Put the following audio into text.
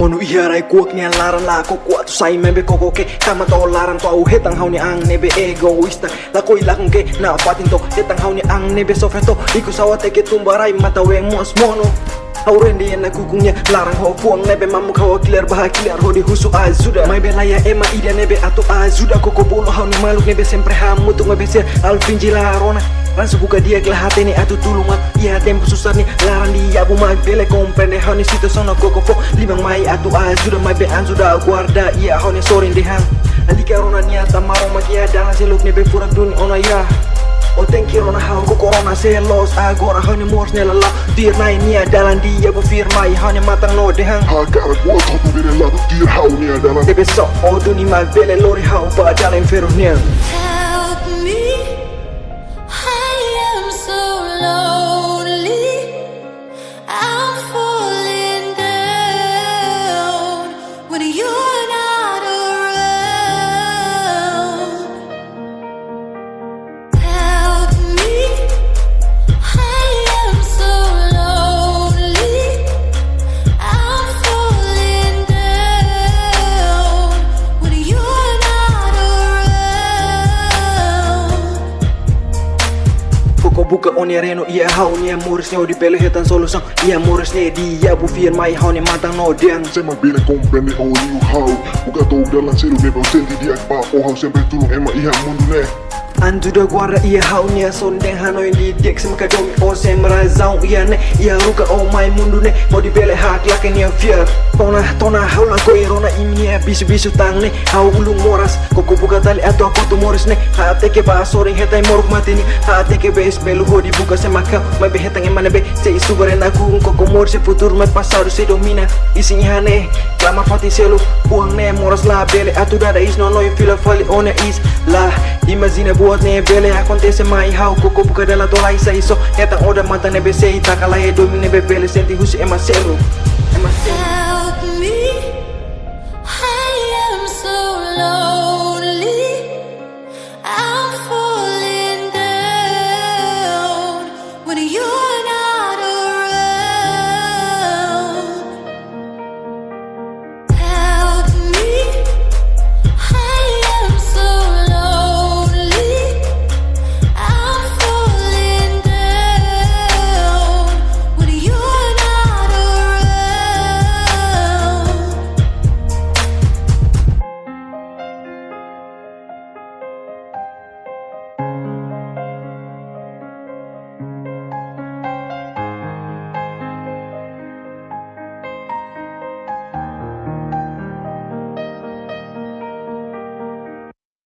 Honu iharai kuak ni laran la ko kuat tu sai mebe koko ke kama to laran to au hetang hau ni ang nebe egoista la ko ilakung ke na patin to hetang hau ni ang nebe sofeto iku sawate ke tumbarai mata we mos mono Aurendi na kukungnya larang ho puang nebe mamu kau clear bahagia ho di husu azuda mai belaya ema ida nebe atau azuda koko bolo hau ni maluk nebe sempre hamu tu nebe ser alfinji larona Ransu buka dia kelah hati ni atu tulungan Ia tempo susah ni larang dia bu mag bele comprende hau ni situ sono koko fo limang mai atu azuda mai be anzuda guarda ia hau ni sorin dehang Alika rona niata maro makia dalam seluk nebe furak duni ona ya O thank you rona hau ko corona se los agora hau ni mors nela la dir nai nia dalan dia bu firmai hau ni matang no dehang Hakara kuat hau tu bere la dir hau ni adalah Debe so o tu ni mag bele lori hau ba dalam feru nia Help me, I am so lonely. I'm falling down when you're not around. Help me, I am so lonely. I'm falling down when you're not around. Koko buka oni reno ia hau ni muris ni di pele hetan solusan ia muris ni dia bu firmai hau ni matang no diang Sema bine comprende o liu hau Buka tau dalam seru nebe senti dia ba o hau sempre tulung ema ihan mundu ne Anjuda guarda ia hau ni sondeng hanoi di dek semka domi o semra zau ia ne ia ruka o mai mundu ne mo di pele hak laken ia fier Tona hau la ko irona imi bisu bisu tang ne hau ulung moras koko buka tali atau aku tu moris ne ha teke ba soring hetai moruk mati ni ha teke bes belu ho di buka semaka mai be hetang emane be se isubaren aku koko moris futur mai pasado se domina isinya ne klama fati selu buang ne moras la bele atu dada is no you feel fali on is la imagine buat ne bele acontece mai hau koko buka dela tola isa iso hetang oda mata ne be se itakala e domine be bele senti husi ema selu Help me, I am so lonely.